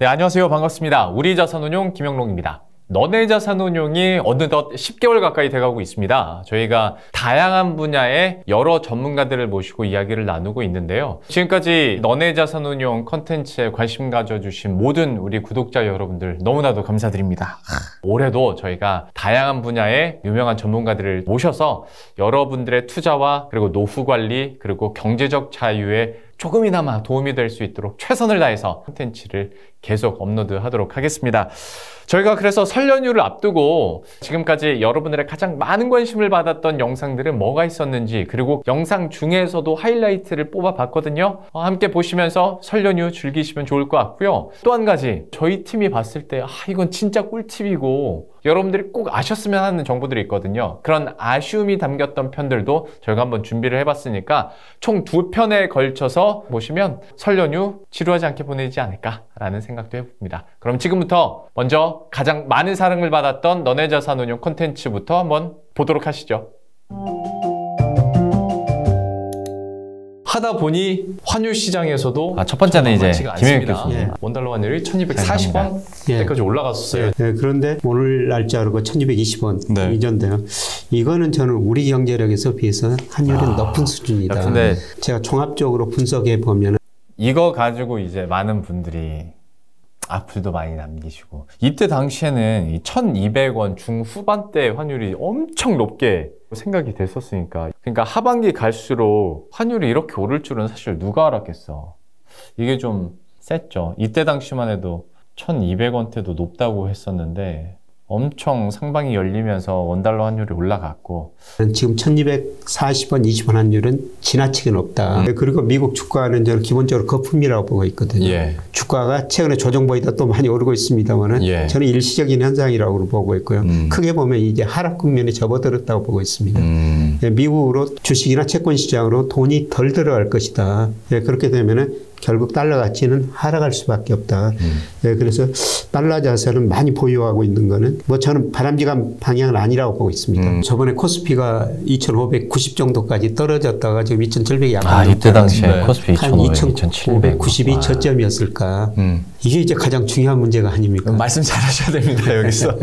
네, 안녕하세요. 반갑습니다. 우리자산운용 김영롱입니다. 너네자산운용이 어느덧 10개월 가까이 돼가고 있습니다. 저희가 다양한 분야의 여러 전문가들을 모시고 이야기를 나누고 있는데요. 지금까지 너네자산운용 컨텐츠에 관심 가져주신 모든 우리 구독자 여러분들 너무나도 감사드립니다. 올해도 저희가 다양한 분야의 유명한 전문가들을 모셔서 여러분들의 투자와 그리고 노후 관리 그리고 경제적 자유에 조금이나마 도움이 될 수 있도록 최선을 다해서 콘텐츠를 계속 업로드하도록 하겠습니다. 저희가 그래서 설 연휴를 앞두고 지금까지 여러분들의 가장 많은 관심을 받았던 영상들은 뭐가 있었는지, 그리고 영상 중에서도 하이라이트를 뽑아봤거든요. 함께 보시면서 설 연휴 즐기시면 좋을 것 같고요. 또 한 가지, 저희 팀이 봤을 때 이건 진짜 꿀팁이고 여러분들이 꼭 아셨으면 하는 정보들이 있거든요. 그런 아쉬움이 담겼던 편들도 저희가 한번 준비를 해봤으니까 총 2편에 걸쳐서 보시면 설 연휴 지루하지 않게 보내지 않을까라는 생각도 해봅니다. 그럼 지금부터 먼저 가장 많은 사랑을 받았던 너네자산운용 콘텐츠부터 한번 보도록 하시죠. 하다 보니 환율 시장에서도 첫 번째는 이제 김영익 교수님. 예. 원달러 환율이 1240원대까지 올라갔었어요. 예. 그런데 오늘 날짜로 1220원 네. 이전돼요. 이거는 저는 우리 경제력에서 비해서 환율이 높은 수준이다. 근데 제가 종합적으로 분석해 보면 이거 가지고 이제 많은 분들이 악플도 많이 남기시고, 이때 당시에는 이 1200원 중후반대 환율이 엄청 높게 생각이 됐었으니까, 그러니까 하반기 갈수록 환율이 이렇게 오를 줄은 사실 누가 알았겠어. 이게 좀 셌죠. 이때 당시만 해도 1200원대도 높다고 했었는데 엄청 상방이 열리면서 원달러 환율이 올라갔고, 지금 1240원, 20원 환율은 지나치게 높다. 그리고 미국 주가는 저는 기본적으로 거품이라고 보고 있거든요. 예. 주가가 최근에 조정보이다 또 많이 오르고 있습니다만은 예. 저는 일시적인 현상이라고 보고 있고요. 크게 보면 이제 하락 국면에 접어들었다고 보고 있습니다. 미국으로 주식이나 채권 시장으로 돈이 덜 들어갈 것이다. 그렇게 되면은 결국 달러 가치는 하락할 수밖에 없다. 그래서 달러 자산은 많이 보유하고 있는 거는 저는 바람직한 방향은 아니라고 보고 있습니다. 저번에 코스피가 2,590 정도까지 떨어졌다가 지금 2,700이 약간 이때 당시에 네. 코스피 한 2,590이 저점이었을까. 이게 이제 가장 중요한 문제가 아닙니까? 말씀 잘 하셔야 됩니다, 여기서.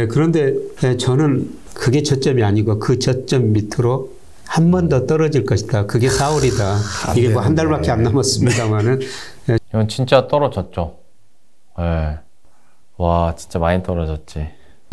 그런데 저는 그게 저점이 아니고 그 저점 밑으로 한 번 더 떨어질 것이다. 그게 4월이다. 이게 한 달밖에 안 남았습니다만은. 이건 진짜 떨어졌죠. 네. 와, 진짜 많이 떨어졌지.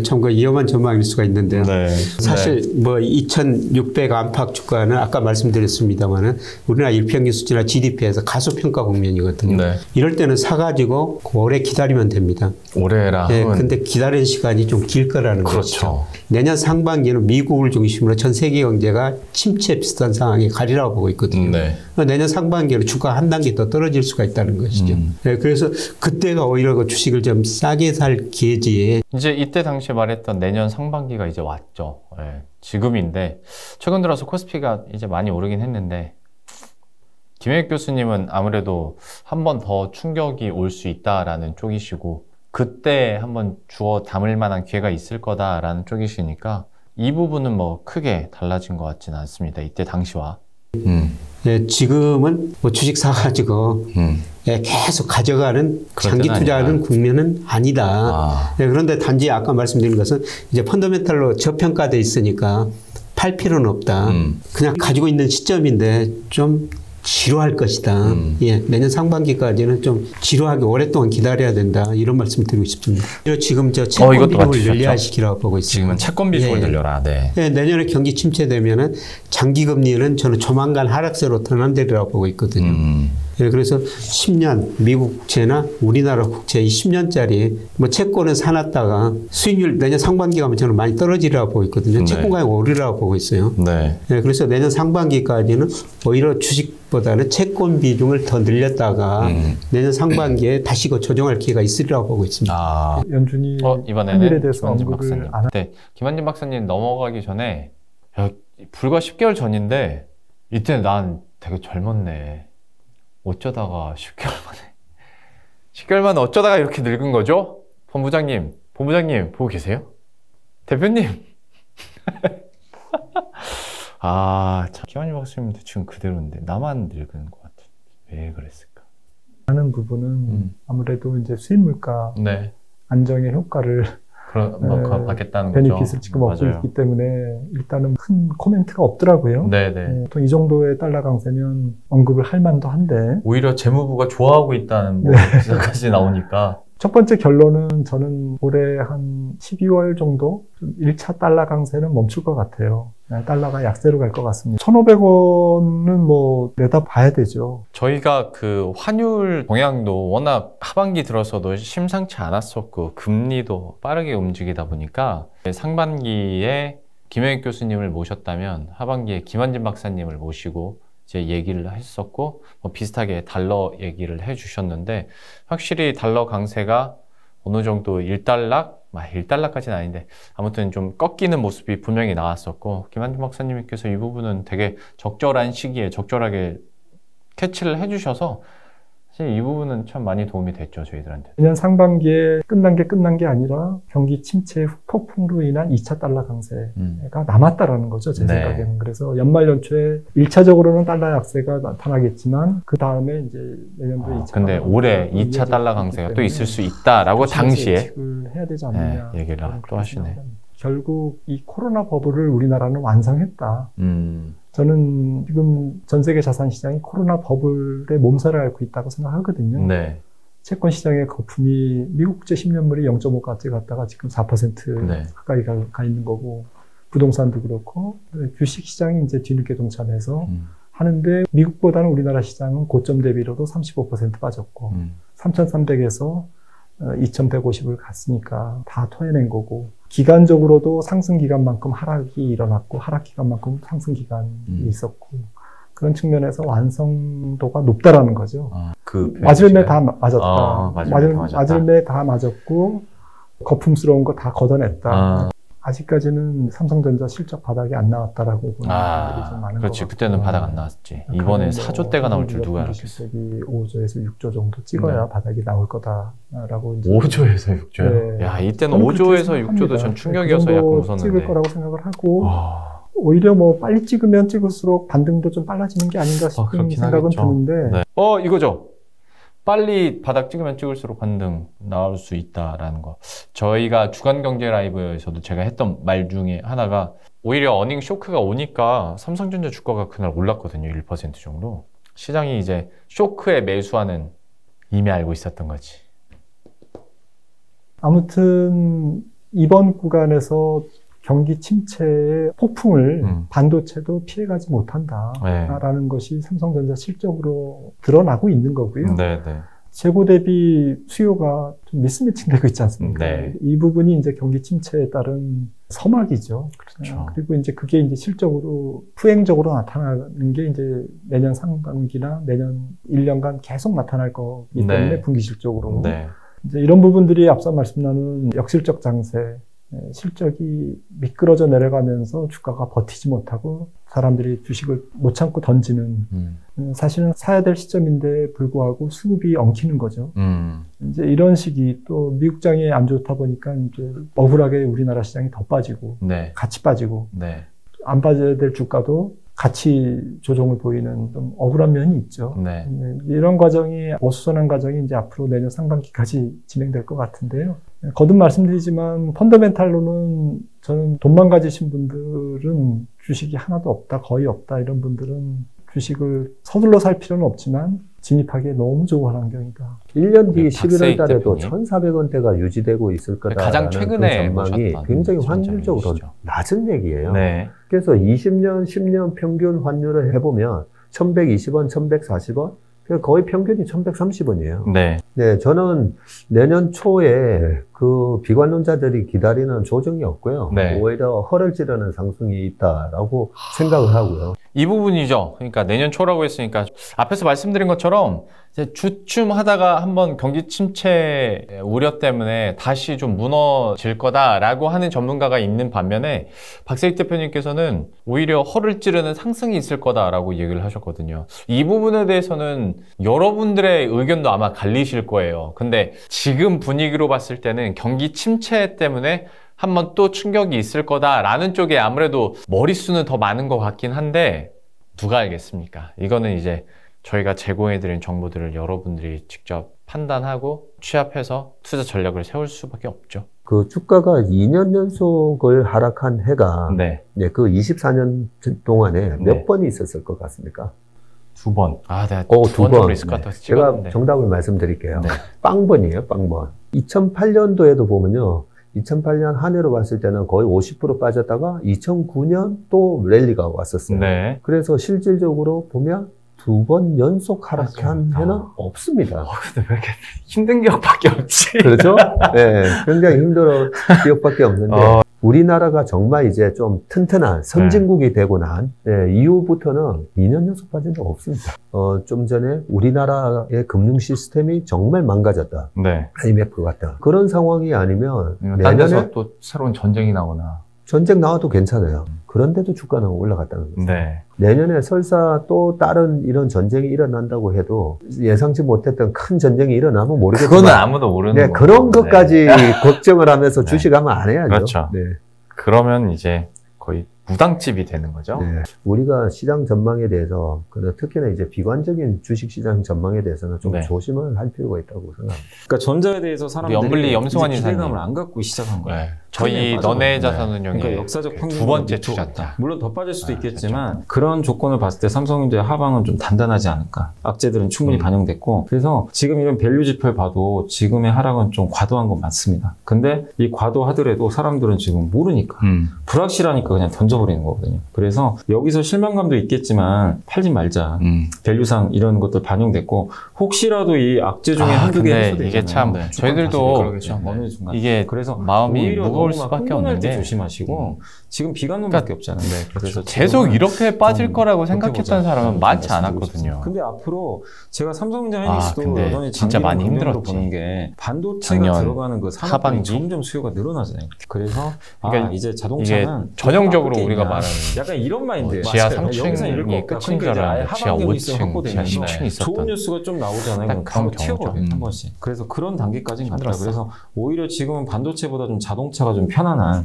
참 위험한 전망일 수가 있는데요. 네. 사실 2,600 안팎 주가는 아까 말씀드렸습니다만은 우리나라 일평균 수준이나 GDP에서 가소평가 국면이거든요. 네. 이럴 때는 사가지고 오래 기다리면 됩니다. 올해라. 근데 기다리는 시간이 좀 길 거라는 그렇죠. 것이죠. 내년 상반기는 미국을 중심으로 전 세계 경제가 침체 비슷한 상황에 가리라고 보고 있거든요. 네. 내년 상반기에는 주가 한 단계 더 떨어질 수가 있다는 것이죠. 그래서 그때가 오히려 그 주식을 좀 싸게 살 기회지에 이제 이때 당시에 말했던 내년 상반기가 이제 왔죠. 네. 지금인데 최근 들어서 코스피가 이제 많이 오르긴 했는데, 김영익 교수님은 아무래도 한 번 더 충격이 올 수 있다라는 쪽이시고, 그때 한번 주워 담을 만한 기회가 있을 거다라는 쪽이시니까 이 부분은 크게 달라진 것 같지는 않습니다. 이때 당시와. 지금은 주식 사가지고 계속 가져가는 장기 투자하는 국면은 아니다. 그런데 단지 아까 말씀드린 것은 이제 펀더멘탈로 저평가돼 있으니까 팔 필요는 없다. 그냥 가지고 있는 시점인데 좀 지루할 것이다. 내년 상반기까지는 좀 지루하게 오랫동안 기다려야 된다. 이런 말씀을 드리고 싶습니다. 지금 채권 비중을 늘려하시기라고 보고 있습니다. 지금은 채권 비중을 늘려라. 네. 내년에 경기 침체되면은 장기 금리는 저는 조만간 하락세로 전환되리라고 보고 있거든요. 그래서 10년 미국 국채나 우리나라 국채 이 10년짜리 채권은 사놨다가 수익률 내년 상반기 가면 저는 많이 떨어지리라고 보고 있거든요. 채권 가격 오르라고 보고 있어요. 네. 그래서 내년 상반기까지는 오히려 주식보다는 채권 비중을 더 늘렸다가 내년 상반기에 다시 조정할 기회가 있으리라고 보고 있습니다. 연준이 이번에는 대해서 김한진 박사님. 네, 김한진 박사님 넘어가기 전에 불과 10개월 전인데 이때 난 되게 젊었네. 어쩌다가 10개월 만에 어쩌다가 이렇게 늙은 거죠? 본부장님 보고 계세요? 대표님. 참 김한진 박사님도 지금 그대로인데 나만 늙은 것 같아. 왜 그랬을까? 하는 부분은 아무래도 이제 수입 물가 네. 안정의 효과를 받겠다는 베니핏을 거죠. 지금 얻고 맞아요. 있기 때문에 일단은 큰 코멘트가 없더라고요. 네네. 보통 이 정도의 달러 강세면 언급을 할 만도 한데 오히려 재무부가 좋아하고 있다는 뭐 기사까지 나오니까. 첫 번째 결론은 저는 올해 한 12월 정도 1차 달러 강세는 멈출 것 같아요. 달러가 약세로 갈 것 같습니다. 1,500원은 뭐 내다봐야 되죠. 저희가 그 환율 동향도 워낙 하반기 들어서도 심상치 않았었고 금리도 빠르게 움직이다 보니까 상반기에 김영익 교수님을 모셨다면 하반기에 김한진 박사님을 모시고 이제 얘기를 했었고 비슷하게 달러 얘기를 해주셨는데 확실히 달러 강세가 어느 정도 1달러까지는 아닌데 아무튼 좀 꺾이는 모습이 분명히 나왔었고 김한진 박사님께서 이 부분은 되게 적절한 시기에 적절하게 캐치를 해주셔서 사실 이 부분은 참 많이 도움이 됐죠, 저희들한테. 내년 상반기에 끝난 게 아니라 경기 침체 폭풍으로 인한 2차 달러 강세가 남았다라는 거죠, 제 생각에는. 그래서 연말 연초에 1차적으로는 달러 약세가 나타나겠지만 그 다음에 이제 내년도 2차. 근데 올해 2차 달러 강세가 또 있을 수 있다라고 당시에 예측을 해야 되지 않느냐. 얘기를 또 하시네. 결국 이 코로나 버블을 우리나라는 완성했다. 저는 지금 전 세계 자산 시장이 코로나 버블에 몸살을 앓고 있다고 생각하거든요. 네. 채권 시장의 거품이 미국 국채 10년물이 0.5까지 갔다가 지금 4% 네. 가까이 가 있는 거고, 부동산도 그렇고, 주식 시장이 이제 뒤늦게 동참해서 하는데 미국보다는 우리나라 시장은 고점 대비로도 35% 빠졌고 3,300에서 2,150을 갔으니까 다 토해낸 거고, 기간적으로도 상승 기간만큼 하락이 일어났고 하락 기간만큼 상승 기간이 있었고, 그런 측면에서 완성도가 높다라는 거죠. 맞을 매 다 맞았다. 맞을 매 다 맞았고 거품스러운 거 다 걷어냈다. 아직까지는 삼성전자 실적 바닥이 안 나왔다라고 보는 분들이 좀 많은 것 그렇지. 같고. 그때는 바닥 안 나왔지. 이번에 4조대가 나올 줄 누가 알았겠어. 5조에서 6조 정도 찍어야 바닥이 나올 거다라고. 이제 5조에서 6조요? 네. 야, 이때는 5조에서 6조도 전 충격이어서 약간 웃었는데. 찍을 거라고 생각을 하고 오히려 뭐 빨리 찍으면 찍을수록 반등도 좀 빨라지는 게 아닌가 싶은 생각은 하겠죠. 드는데. 네. 이거죠. 빨리 바닥 찍으면 찍을수록 반등 나올 수 있다라는 거. 저희가 주간경제 라이브에서도 제가 했던 말 중에 하나가 오히려 어닝 쇼크가 오니까 삼성전자 주가가 그날 올랐거든요. 1% 정도. 시장이 이제 쇼크에 매수하는 이미 알고 있었던 거지. 아무튼 이번 구간에서 경기 침체의 폭풍을 반도체도 피해가지 못한다라는 것이 삼성전자 실적으로 드러나고 있는 거고요. 재고 대비 수요가 좀 미스매칭되고 있지 않습니까? 이 부분이 이제 경기 침체에 따른 서막이죠. 그렇죠. 그리고 이제 그게 이제 실적으로 후행적으로 나타나는 게 이제 내년 상반기나 내년 1년간 계속 나타날 거기 때문에 분기 실적으로. 이제 이런 부분들이 앞서 말씀 나눈 역실적 장세, 실적이 미끄러져 내려가면서 주가가 버티지 못하고 사람들이 주식을 못 참고 던지는, 사실은 사야 될 시점인데 불구하고 수급이 엉키는 거죠. 이제 이런 시기, 또 미국장이 안 좋다 보니까 이제 억울하게 우리나라 시장이 더 빠지고 같이 빠지고 안 빠져야 될 주가도 같이 조정을 보이는 좀 억울한 면이 있죠. 이런 과정이 어수선한 과정이 이제 앞으로 내년 상반기까지 진행될 것 같은데요. 거듭 말씀드리지만 펀더멘탈로는 저는 돈만 가지신 분들은 주식이 하나도 없다, 거의 없다, 이런 분들은 주식을 서둘러 살 필요는 없지만 진입하기에 너무 좋은 환경이다. 1년 뒤 11월 달에도 1,400원대가 유지되고 있을 거다라는 가장 최근에 그 전망이 굉장히 확률적으로 낮은 얘기예요. 그래서 20년, 10년 평균 환율을 해보면 1,120원, 1,140원, 거의 평균이 1,130원이에요. 저는 내년 초에 그 비관론자들이 기다리는 조정이 없고요. 오히려 허를 찌르는 상승이 있다라고 생각을 하고요. 이 부분이죠. 그러니까 내년 초라고 했으니까 앞에서 말씀드린 것처럼 이제 주춤하다가 한번 경기 침체 우려 때문에 다시 좀 무너질 거다라고 하는 전문가가 있는 반면에 박세익 대표님께서는 오히려 허를 찌르는 상승이 있을 거다라고 얘기를 하셨거든요. 이 부분에 대해서는 여러분들의 의견도 아마 갈리실 거예요. 근데 지금 분위기로 봤을 때는 경기 침체 때문에 한번 또 충격이 있을 거다라는 쪽에 아무래도 머릿수는 더 많은 것 같긴 한데 누가 알겠습니까? 이거는 이제 저희가 제공해드린 정보들을 여러분들이 직접 판단하고 취합해서 투자 전략을 세울 수밖에 없죠. 그 주가가 2년 연속을 하락한 해가 네. 네, 그 24년 동안에 몇 네. 번이 있었을 것 같습니까? 2번. 아, 내가 두 번. 있을 것 같아서 네. 제가 찍었는데. 정답을 말씀드릴게요. 네. 빵번이에요, 빵번. 2008년도에도 보면요. 2008년 한 해로 봤을 때는 거의 50% 빠졌다가 2009년 또 랠리가 왔었어요. 네. 그래서 실질적으로 보면 2번 연속 하락한 해는 없습니다. 근데 왜 이렇게 힘든 기억밖에 없지? 그렇죠? 네, 굉장히 힘들어 기억밖에 없는데 우리나라가 정말 이제 좀 튼튼한 선진국이 되고 난 이후부터는 2년 연속 빠진 적 없습니다. 좀 전에 우리나라의 금융 시스템이 정말 망가졌다. 네. IMF 같다. 그런 상황이 아니면 딴 데서 또 새로운 전쟁이 나오나. 전쟁 나와도 괜찮아요. 그런데도 주가는 올라갔다는 거죠. 네. 내년에 설사 또 다른 이런 전쟁이 일어난다고 해도 예상치 못했던 큰 전쟁이 일어나면 모르겠지만 그거는 아무도 모르는 네, 거고. 그런 것까지 네. 걱정을 하면서 네. 주식하면 안 해야죠. 그렇죠. 네. 그러면 이제 거의 무당집이 되는 거죠. 네. 우리가 시장 전망에 대해서 특히나 이제 비관적인 주식 시장 전망에 대해서는 좀 네. 조심을 할 필요가 있다고 생각합니다. 그러니까 전자에 대해서 사람들이 염승환 기대감을 이사님. 안 갖고 시작한 거예요. 네. 저희 너네 자산운용의 그러니까 역사적 두 번째 투자자. 물론 더 빠질 수도 있겠지만 그런 조건을 봤을 때 삼성전자의 하방은 좀 단단하지 않을까. 악재들은 충분히 반영됐고 그래서 지금 이런 밸류 지표를 봐도 지금의 하락은 좀 과도한 건 맞습니다. 근데 이 과도하더라도 사람들은 지금 모르니까 불확실하니까 그냥 던져버리는 거거든요. 그래서 여기서 실망감도 있겠지만 팔지 말자. 밸류상 이런 것들 반영됐고 혹시라도 이 악재 중에 한두 개 해소되잖아요. 이게 참 저희들도 그러겠죠. 어느 순간. 이게 그래서 마음이 무거울 수밖에 없는 게 조심하시고 지금 비관론밖에 없잖아요. 그래서 계속 이렇게 빠질 거라고 생각했던 사람은 많지 않았거든요. 근데 앞으로 제가 삼성전자 하이닉스도 여전히 진짜 많이 힘들었지. 보는 게 반도체가 들어가는 그 산업이 점점 수요가 늘어나잖아요. 그래서 그러니까 이제 자동차는 전형적으로 우리가 말하는 약간 이런 마인드예요. 지하 3층이 끝인 줄 알았는데 지하 5층, 지하 10층이 있었던 좋은 뉴스가 좀 나오잖아요. 그럼 바로 튀어버려요. 한 번씩. 그래서 그런 단계까지는 갔다. 그래서 오히려 지금은 반도체보다 좀 자동차가 좀 편안한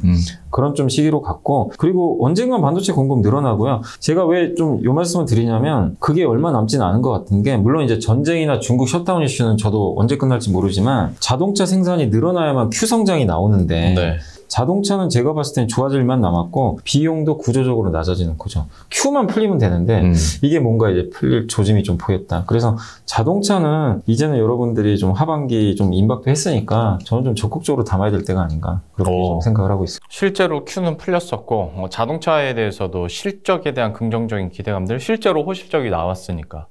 그런 좀 시기로 갔고 그리고 언젠간 반도체 공급 늘어나고요. 제가 왜 좀 요 말씀을 드리냐면 그게 얼마 남지는 않은 것 같은 게 물론 이제 전쟁이나 중국 셧다운 이슈는 저도 언제 끝날지 모르지만 자동차 생산이 늘어나야만 Q 성장이 나오는데 네. 자동차는 제가 봤을 땐 좋아질만 남았고 비용도 구조적으로 낮아지는 거죠. Q만 풀리면 되는데 이게 뭔가 이제 풀릴 조짐이 좀 보였다. 그래서 자동차는 이제는 여러분들이 좀 하반기 좀 임박도 했으니까 저는 좀 적극적으로 담아야 될 때가 아닌가 그렇게 좀 생각을 하고 있습니다. 실제로 Q는 풀렸었고 자동차에 대해서도 실적에 대한 긍정적인 기대감들 실제로 호실적이 나왔으니까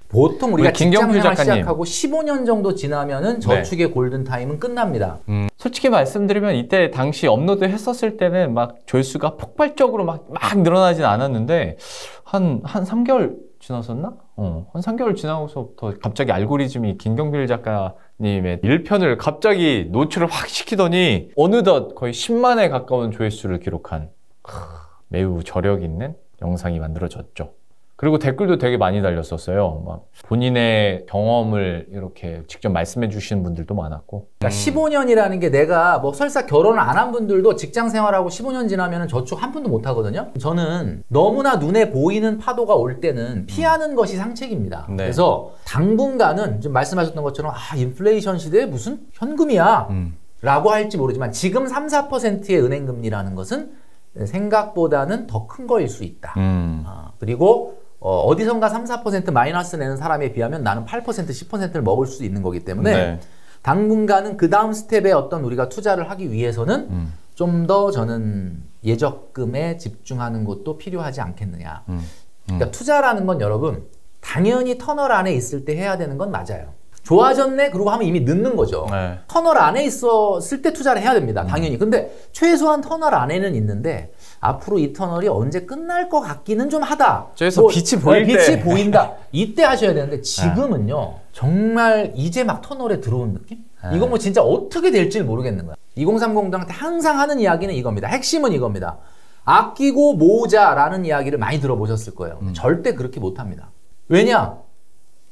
보통 우리가 직장생활 작가님. 시작하고 15년 정도 지나면은 저축의 골든타임은 끝납니다. 솔직히 말씀드리면 이때 당시 업로드 했었을 때는 막 조회수가 폭발적으로 막 늘어나진 않았는데 한 3개월 지났었나? 한 3개월 지나고서부터 갑자기 알고리즘이 김경필 작가님의 1편을 갑자기 노출을 확 시키더니 어느덧 거의 10만에 가까운 조회수를 기록한 매우 저력 있는 영상이 만들어졌죠. 그리고 댓글도 되게 많이 달렸었어요. 막 본인의 경험을 이렇게 직접 말씀해 주시는 분들도 많았고. 그러니까 15년이라는 게 내가 뭐 설사 결혼을 안 한 분들도 직장 생활하고 15년 지나면 저축 한 푼도 못 하거든요. 저는 너무나 눈에 보이는 파도가 올 때는 피하는 것이 상책입니다. 네. 그래서 당분간은 지금 말씀하셨던 것처럼 인플레이션 시대에 무슨 현금이야 라고 할지 모르지만 지금 3, 4%의 은행금리라는 것은 생각보다는 더 큰 거일 수 있다. 그리고 어디선가 3, 4% 마이너스 내는 사람에 비하면 나는 8%, 10%를 먹을 수 있는 거기 때문에 네. 당분간은 그 다음 스텝에 어떤 우리가 투자를 하기 위해서는 좀 더 저는 예적금에 집중하는 것도 필요하지 않겠느냐. 그러니까 투자라는 건 여러분 당연히 터널 안에 있을 때 해야 되는 건 맞아요. 좋아졌네? 그러고 하면 이미 늦는 거죠. 네. 터널 안에 있었을 때 투자를 해야 됩니다. 당연히. 근데 최소한 터널 안에는 있는데 앞으로 이 터널이 언제 끝날 것 같기는 좀 하다. 저기서 빛이 보일 때. 빛이 보인다. 이때 하셔야 되는데 지금은요. 정말 이제 막 터널에 들어온 느낌? 이거 뭐 진짜 어떻게 될지 모르겠는 거야. 2030들한테 항상 하는 이야기는 이겁니다. 핵심은 이겁니다. 아끼고 모으자라는 이야기를 많이 들어보셨을 거예요. 절대 그렇게 못합니다. 왜냐?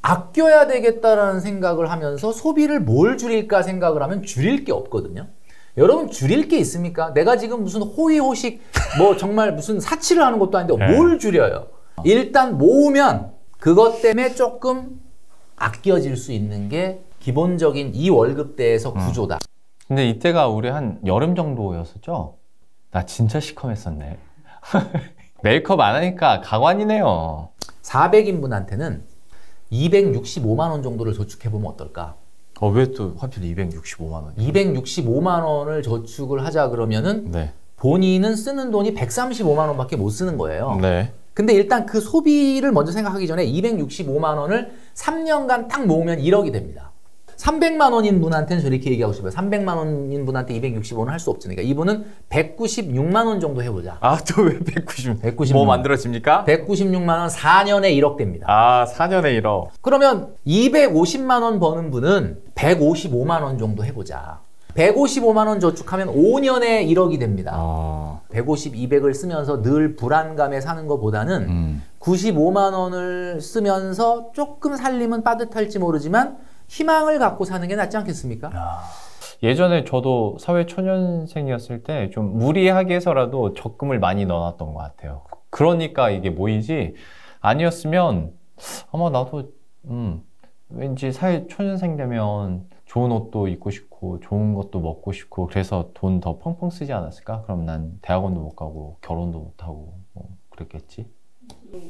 아껴야 되겠다라는 생각을 하면서 소비를 뭘 줄일까 생각을 하면 줄일 게 없거든요. 여러분 줄일 게 있습니까? 내가 지금 무슨 호의호식 뭐 정말 무슨 사치를 하는 것도 아닌데 뭘 줄여요? 일단 모으면 그것 때문에 조금 아껴질 수 있는 게 기본적인 이 월급대에서 구조다. 근데 이때가 우리 한 여름 정도였었죠? 나 진짜 시커맸었네. 메이크업 안 하니까 가관이네요. 400인분한테는 265만 원 정도를 저축해보면 어떨까? 왜 또 하필 265만 원? 265만 원을 저축을 하자 그러면은 네. 본인은 쓰는 돈이 135만 원밖에 못 쓰는 거예요. 네. 근데 일단 그 소비를 먼저 생각하기 전에 265만 원을 3년간 딱 모으면 1억이 됩니다. 300만 원인 분한테는 저렇게 얘기하고 싶어요. 300만 원인 분한테 265원 할 수 없으니까 이분은 196만 원 정도 해보자. 또 왜 196? 뭐 만들어집니까? 196만 원 4년에 1억 됩니다. 4년에 1억. 그러면 250만 원 버는 분은 155만 원 정도 해보자. 155만 원 저축하면 5년에 1억이 됩니다. 150, 200을 쓰면서 늘 불안감에 사는 것보다는 95만 원을 쓰면서 조금 살림은 빠듯할지 모르지만 희망을 갖고 사는 게 낫지 않겠습니까? 예전에 저도 사회초년생이었을 때 좀 무리하게 해서라도 적금을 많이 넣어놨던 것 같아요. 그러니까 이게 모이지 아니었으면 아마 나도 왠지 사회초년생 되면 좋은 옷도 입고 싶고 좋은 것도 먹고 싶고 그래서 돈 더 펑펑 쓰지 않았을까? 그럼 난 대학원도 못 가고 결혼도 못 하고 그랬겠지?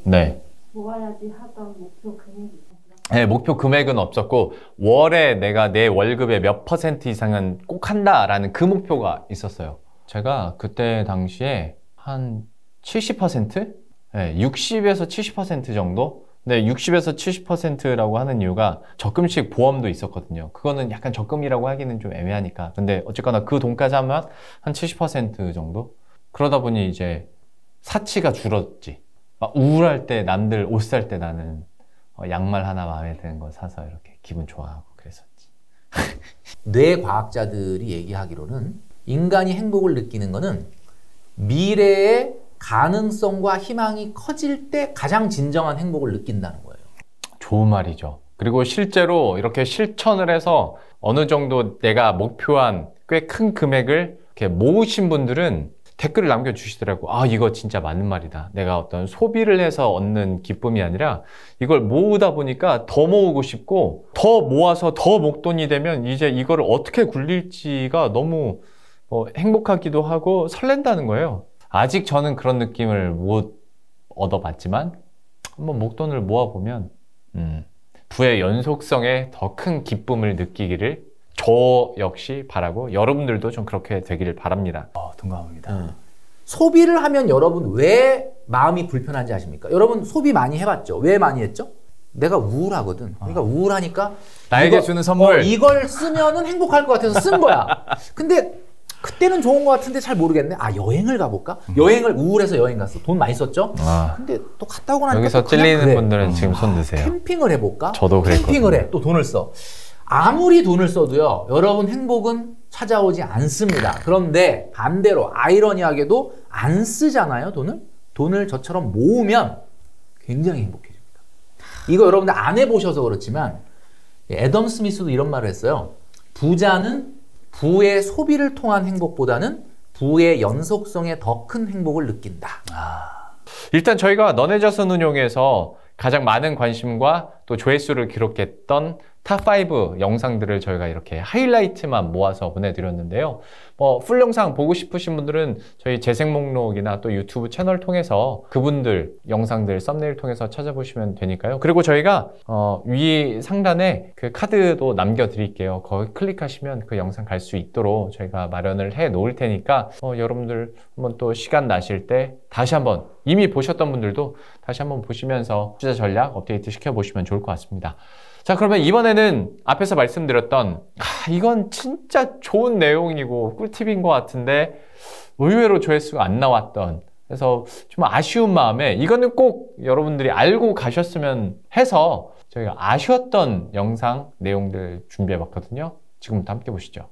네. 모아야지 하던 목표 금액이 있었어요? 네, 목표 금액은 없었고 월에 내가 내 월급의 몇 % 이상은 꼭 한다라는 그 목표가 있었어요. 제가 그때 당시에 한 70%? 네, 60에서 70% 정도? 네, 60에서 70%라고 하는 이유가 적금식 보험도 있었거든요. 그거는 약간 적금이라고 하기는 좀 애매하니까. 근데 어쨌거나 그 돈까지 하면 한 70% 정도? 그러다 보니 이제 사치가 줄었지. 막 우울할 때 남들 옷 살 때 나는 양말 하나 마음에 드는 거 사서 이렇게 기분 좋아하고 그랬었지. 뇌과학자들이 얘기하기로는 인간이 행복을 느끼는 거는 미래의 가능성과 희망이 커질 때 가장 진정한 행복을 느낀다는 거예요. 좋은 말이죠. 그리고 실제로 이렇게 실천을 해서 어느 정도 내가 목표한 꽤 큰 금액을 이렇게 모으신 분들은 댓글을 남겨주시더라고. 이거 진짜 맞는 말이다. 내가 어떤 소비를 해서 얻는 기쁨이 아니라 이걸 모으다 보니까 더 모으고 싶고 더 모아서 더 목돈이 되면 이제 이거를 어떻게 굴릴지가 너무 행복하기도 하고 설렌다는 거예요. 아직 저는 그런 느낌을 못 얻어봤지만 한번 목돈을 모아보면 부의 연속성에 더 큰 기쁨을 느끼기를 저 역시 바라고 여러분들도 좀 그렇게 되기를 바랍니다. 동감합니다. 소비를 하면 여러분 왜 마음이 불편한지 아십니까? 여러분 소비 많이 해봤죠? 왜 많이 했죠? 내가 우울하거든. 그러니까 우울하니까 나에게 주는 선물 이걸 쓰면은 행복할 것 같아서 쓴 거야. 근데 그때는 좋은 것 같은데 잘 모르겠네. 여행을 가볼까? 여행을 우울해서 여행 갔어. 돈 많이 썼죠? 근데 또 갔다 오고 나니까 여기서 찔리는 분들은 지금 손 드세요. 캠핑을 해볼까? 저도 그랬거든요. 캠핑을 해. 또 돈을 써. 아무리 돈을 써도요, 여러분 행복은 찾아오지 않습니다. 그런데 반대로 아이러니하게도 안 쓰잖아요, 돈을? 돈을 저처럼 모으면 굉장히 행복해집니다. 이거 여러분들 안 해보셔서 그렇지만 애덤 스미스도 이런 말을 했어요. 부자는 부의 소비를 통한 행복보다는 부의 연속성에 더 큰 행복을 느낀다. 일단 저희가 너네 자산 운용에서 가장 많은 관심과 또 조회수를 기록했던 탑5 영상들을 저희가 이렇게 하이라이트만 모아서 보내드렸는데요. 풀 영상 보고 싶으신 분들은 저희 재생 목록이나 또 유튜브 채널 통해서 그분들 영상들 썸네일 통해서 찾아보시면 되니까요. 그리고 저희가 위 상단에 그 카드도 남겨드릴게요. 거기 클릭하시면 그 영상 갈 수 있도록 저희가 마련을 해 놓을 테니까 여러분들 한번 또 시간 나실 때 다시 한번 이미 보셨던 분들도 다시 한번 보시면서 투자 전략 업데이트 시켜보시면 좋을 것 같습니다. 자, 그러면 이번에는 앞에서 말씀드렸던 이건 진짜 좋은 내용이고 꿀팁인 것 같은데 의외로 조회수가 안 나왔던, 그래서 좀 아쉬운 마음에 이거는 꼭 여러분들이 알고 가셨으면 해서 저희가 아쉬웠던 영상 내용들 준비해 봤거든요. 지금부터 함께 보시죠.